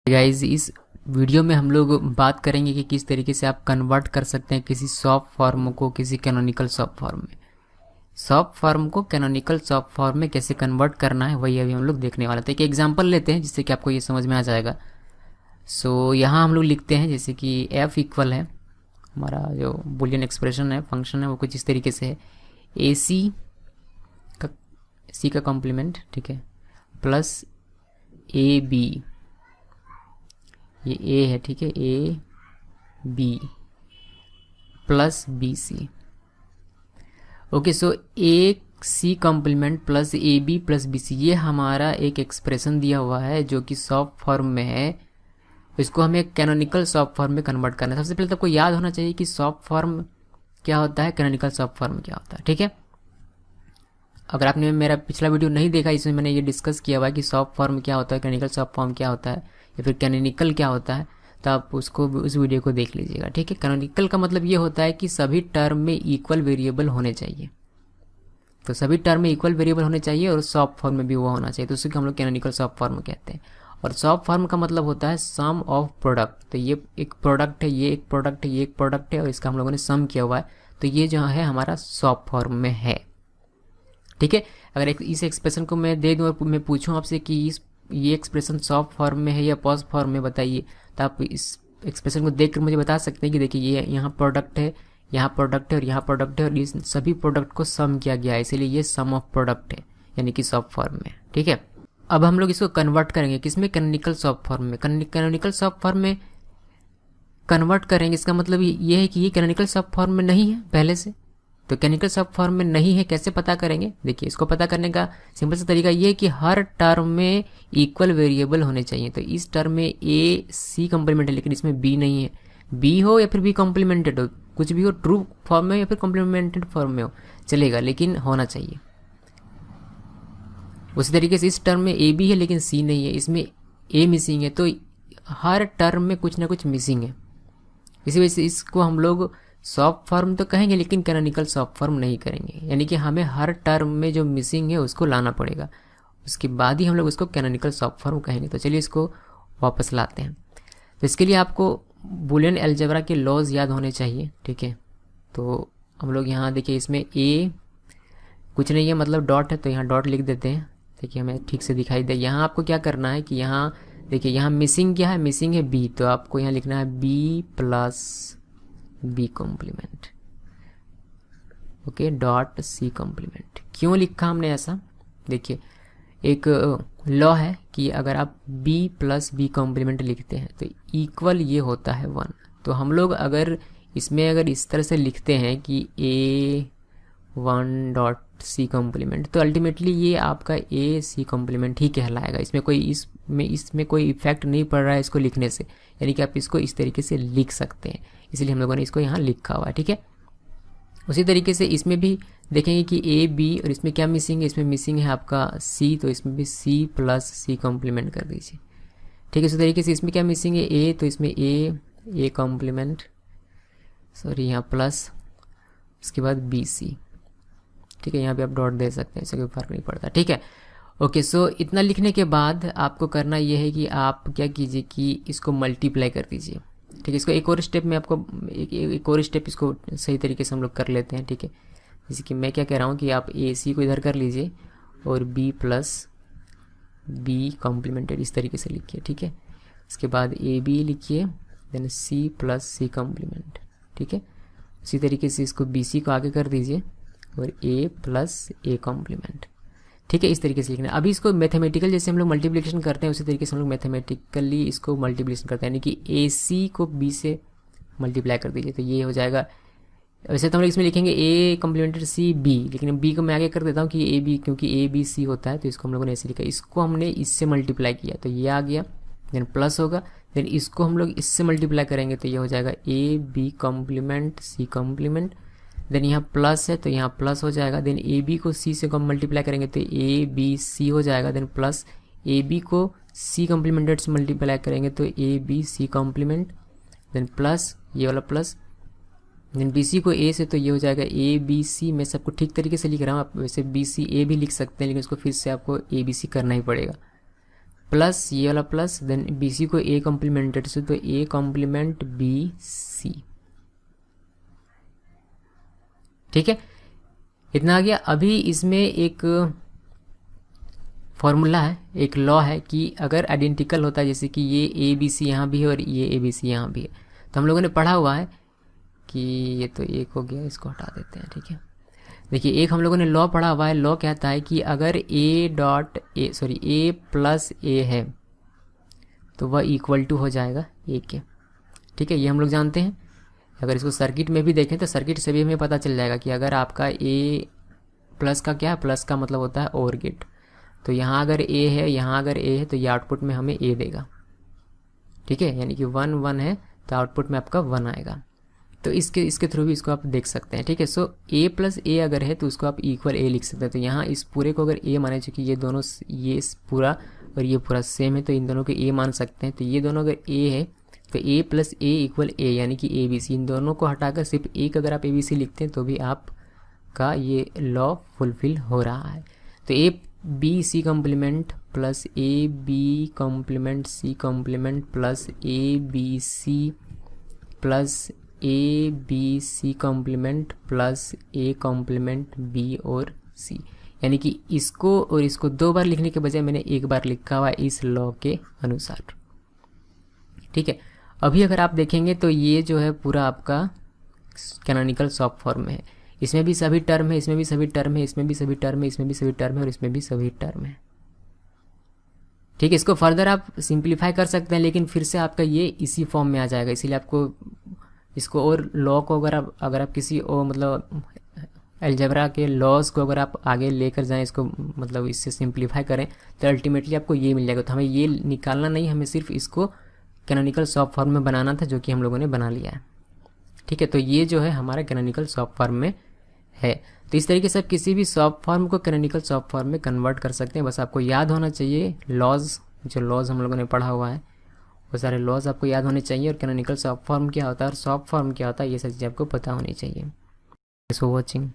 Guys इस video में हम लोग बात करेंगे कि किस तरीके से आप कन्वर्ट कर सकते हैं किसी सॉफ्ट फॉर्म को किसी कैनोनिकल सॉफ्ट फॉर्म में। सॉफ्ट फॉर्म को कैनोनिकल सॉफ्ट फॉर्म में कैसे कन्वर्ट करना है वही अभी हम लोग देखने वाले थे। एक एग्जांपल लेते हैं जिससे कि आपको ये समझ में आ जाएगा। यहाँ हम लोग लिखते हैं जैसे कि f इक्वल है, हमारा जो बुलियन एक्सप्रेशन है, फंक्शन है, वो कुछ इस तरीके से है ए सी का कॉम्प्लीमेंट, ठीक है, प्लस ए बी, ये ए है, ठीक है, A B plus B C. Okay, so A C complement plus A B plus B C, ये हमारा एक एक्सप्रेशन दिया हुआ है जो कि सॉफ्ट फॉर्म में है। इसको हमें कैनोनिकल सॉफ्ट फॉर्म में कन्वर्ट करना है। सबसे पहले तो आपको याद होना चाहिए कि सॉफ्ट फॉर्म क्या होता है, कैनोनिकल सॉफ्ट फॉर्म क्या होता है, ठीक है। अगर आपने मेरा पिछला वीडियो नहीं देखा, इसमें मैंने ये डिस्कस किया हुआ है कि सॉफ्ट फॉर्म क्या होता है, कैनोनिकल सॉफ्ट फॉर्म क्या होता है, या फिर कैनोनिकल क्या होता है, तो आप उसको उस वीडियो को देख लीजिएगा, ठीक है। कैनोनिकल का मतलब ये होता है कि सभी टर्म में इक्वल वेरिएबल होने चाहिए, तो सभी टर्म में इक्वल वेरिएबल होने चाहिए और सॉफ्ट फॉर्म में भी वो होना चाहिए, तो उसी को हम लोग कैनोनिकल सॉफ्ट फॉर्म कहते हैं। और सॉफ्ट फॉर्म का मतलब होता है सम ऑफ प्रोडक्ट, तो ये एक प्रोडक्ट है, ये एक प्रोडक्ट है, ये एक प्रोडक्ट है, और इसका हम लोगों ने सम किया हुआ है, तो ये जो है हमारा सॉफ्ट फॉर्म में है, ठीक है। अगर इस एक्सप्रेशन को मैं दे दूं और मैं पूछूं आपसे कि ये एक्सप्रेशन सॉफ्ट फॉर्म में है या पॉज फॉर्म में, बताइए, तो आप इस एक्सप्रेशन को देखकर मुझे बता सकते हैं कि देखिए ये यहाँ प्रोडक्ट है, यहाँ प्रोडक्ट है और यहाँ प्रोडक्ट है, और इस सभी प्रोडक्ट को सम किया गया है, इसीलिए ये सम ऑफ प्रोडक्ट है, यानी कि सॉफ्ट फॉर्म में, ठीक है। अब हम लोग इसको कन्वर्ट करेंगे किसमें, कैनोनिकल सॉफ्ट फॉर्म में। कैनोनिकल सॉफ्ट फॉर्म में कन्वर्ट करेंगे, इसका मतलब ये है कि ये कैनोनिकल सॉफ्ट फॉर्म में नहीं है पहले से, तो कैनोनिकल सॉफ्ट फॉर्म में नहीं है, कैसे पता करेंगे। देखिए, इसको पता करने का सिंपल सा तरीका ये है कि हर टर्म में इक्वल वेरिएबल होने चाहिए। तो इस टर्म में ए सी कॉम्प्लीमेंट है लेकिन इसमें बी नहीं है, बी हो या फिर बी कॉम्प्लीमेंटेड हो, कुछ भी हो, ट्रू फॉर्म में हो या फिर कॉम्प्लीमेंटेड फॉर्म में हो, चलेगा, लेकिन होना चाहिए। उसी तरीके से इस टर्म में ए बी है लेकिन सी नहीं है, इसमें ए मिसिंग है, तो हर टर्म में कुछ ना कुछ मिसिंग है। इसी वजह से इसको हम लोग सॉफ्ट फॉर्म तो कहेंगे लेकिन कैनोनिकल सॉफ्ट फॉर्म नहीं करेंगे, यानी कि हमें हर टर्म में जो मिसिंग है उसको लाना पड़ेगा, उसके बाद ही हम लोग उसको कैनोनिकल सॉफ्ट फॉर्म कहेंगे। तो चलिए इसको वापस लाते हैं। तो इसके लिए आपको बुलियन अलजेब्रा के लॉज याद होने चाहिए, ठीक है। तो हम लोग यहाँ देखिए, इसमें ए कुछ नहीं है, मतलब डॉट है, तो यहाँ डॉट लिख देते हैं, देखिए हमें ठीक से दिखाई दे। यहाँ आपको क्या करना है कि यहाँ देखिए, यहाँ मिसिंग क्या है, मिसिंग है बी, तो आपको यहाँ लिखना है B plus B complement, okay, dot C complement. क्यों लिखा हमने ऐसा, देखिए एक लॉ है कि अगर आप b प्लस बी कॉम्प्लीमेंट लिखते हैं तो इक्वल ये होता है 1। तो हम लोग अगर इसमें अगर इस तरह से लिखते हैं कि a1 डॉट सी कॉम्प्लीमेंट, तो अल्टीमेटली ये आपका ए सी कॉम्प्लीमेंट ही कहलाएगा। इसमें कोई इफेक्ट नहीं पड़ रहा है इसको लिखने से, यानी कि आप इसको इस तरीके से लिख सकते हैं, इसलिए हम लोगों ने इसको यहाँ लिखा हुआ है, ठीक है। उसी तरीके से इसमें भी देखेंगे कि ए बी, और इसमें क्या मिसिंग है, इसमें मिसिंग है आपका सी, तो इसमें भी सी प्लस सी कॉम्प्लीमेंट कर दीजिए, ठीक है। उसी तरीके से इसमें क्या मिसिंग है, ए, तो इसमें ए कॉम्प्लीमेंट, सॉरी यहाँ प्लस, उसके बाद बी सी, ठीक है। यहाँ पे आप डॉट दे सकते हैं, इससे कोई फर्क नहीं पड़ता, ठीक है। ओके, सो इतना लिखने के बाद आपको करना ये है कि आप क्या कीजिए कि इसको मल्टीप्लाई कर दीजिए, ठीक है। इसको एक और स्टेप में आपको एक और स्टेप इसको सही तरीके से हम लोग कर लेते हैं, ठीक है। जैसे कि मैं क्या कह रहा हूँ कि आप ए सी को इधर कर लीजिए और बी प्लस बी कॉम्प्लीमेंटेड इस तरीके से लिखिए, ठीक है। इसके बाद ए बी लिखिए, then C plus C complement, ठीक है। उसी तरीके से इसको बी सी को आगे कर दीजिए और ए प्लस ए कॉम्प्लीमेंट, ठीक है, इस तरीके से लिखना है। अभी इसको मैथमेटिकल जैसे हम लोग मल्टीप्लिकेशन करते हैं उसी तरीके से हम लोग मैथमेटिकली इसको मल्टीप्लिकेशन करते हैं, यानी कि ए सी को बी से मल्टीप्लाई कर दीजिए, तो ये हो जाएगा। वैसे तो हम लोग इसमें लिखेंगे ए कॉम्प्लीमेंटेड सी बी, लेकिन बी को मैं आगे कर देता हूँ कि ए बी, क्योंकि ए बी सी होता है, तो इसको हम लोगों ने ऐसे लिखा, इसको हमने इससे मल्टीप्लाई किया तो ये आ गया, देन प्लस होगा, देन इसको हम लोग इससे मल्टीप्लाई करेंगे तो ये हो जाएगा A B complement C complement, then यहाँ प्लस है तो यहाँ प्लस हो जाएगा, देन ए बी को सी से मल्टीप्लाई करेंगे तो ए बी सी हो जाएगा, देन प्लस ए बी को सी कॉम्प्लीमेंटेड से मल्टीप्लाई करेंगे तो A B C complement, then plus ये वाला प्लस, देन बी सी को ए से, तो ये हो जाएगा ए बी सी। मैं सबको ठीक तरीके से लिख रहा हूँ, आप वैसे बी सी ए भी लिख सकते हैं लेकिन उसको फिर से आपको ए बी सी करना ही पड़ेगा, प्लस ये वाला प्लस, देन बी सी को ए कॉम्प्लीमेंटेड से, तो ए कॉम्प्लीमेंट बी सी। ठीक है, इतना आ गया। अभी इसमें एक फॉर्मूला है, एक लॉ है कि अगर आइडेंटिकल होता है, जैसे कि ये ए बी सी यहाँ भी है और ये ए बी सी यहाँ भी है, तो हम लोगों ने पढ़ा हुआ है कि ये तो एक हो गया, इसको हटा देते हैं। ठीक है, देखिए एक हम लोगों ने लॉ पढ़ा हुआ है, लॉ कहता है कि अगर ए प्लस ए है तो वह इक्वल टू हो जाएगा ए के। ठीक है, ये हम लोग जानते हैं। अगर इसको सर्किट में भी देखें तो सर्किट से भी हमें पता चल जाएगा कि अगर आपका ए प्लस का क्या है, प्लस का मतलब होता है ओर गेट, तो यहाँ अगर ए है, यहाँ अगर ए है, तो ये आउटपुट में हमें ए देगा। ठीक है, यानी कि 1 1 है तो आउटपुट में आपका 1 आएगा। तो इसके थ्रू भी इसको आप देख सकते हैं। ठीक है, सो ए प्लस ए अगर है तो उसको आप इक्वल ए लिख सकते हैं। तो यहाँ इस पूरे को अगर ए माने, चूँकि ये दोनों, ये पूरा और ये पूरा सेम है, तो इन दोनों को ए मान सकते हैं। तो ये दोनों अगर ए है तो ए प्लस ए इक्वल ए, यानी कि ए बी सी। इन दोनों को हटाकर सिर्फ एक अगर आप ए बी सी लिखते हैं तो भी आपका ये लॉ फुलफिल हो रहा है। तो A B C complement plus A B complement C complement plus A B C plus A B C complement plus A complement B और सी, यानी कि इसको और इसको 2 बार लिखने के बजाय मैंने 1 बार लिखा हुआ इस लॉ के अनुसार। ठीक है, अभी अगर आप देखेंगे तो ये जो है पूरा आपका कैनोनिकल सब फॉर्म में है। इसमें भी सभी टर्म है, इसमें भी सभी टर्म है, इसमें भी सभी टर्म है, इसमें भी सभी टर्म है और इसमें भी सभी टर्म है। ठीक है, इसको फर्दर आप सिंप्लीफाई कर सकते हैं, लेकिन फिर से आपका ये इसी फॉर्म में आ जाएगा। इसीलिए आपको इसको और लॉ को अगर आप किसी और मतलब अलजेब्रा के लॉज को अगर आप आगे लेकर जाएं, इसको मतलब इससे सिंप्लीफाई करें, तो अल्टीमेटली आपको ये मिल जाएगा। तो हमें ये निकालना नहीं, हमें सिर्फ इसको कैनोनिकल सब फॉर्म में बनाना था, जो कि हम लोगों ने बना लिया है। ठीक है, तो ये जो है हमारा कैनोनिकल सब फॉर्म में है। तो इस तरीके से आप किसी भी सब फॉर्म को कैनोनिकल सब फॉर्म में कन्वर्ट कर सकते हैं। बस आपको याद होना चाहिए लॉज, जो लॉज हम लोगों ने पढ़ा हुआ है वो सारे लॉज आपको याद होने चाहिए, और कैनोनिकल सब फॉर्म क्या होता है और सब फॉर्म क्या होता है, ये सब चीज़ें आपको पता होनी चाहिए। सो वॉचिंग।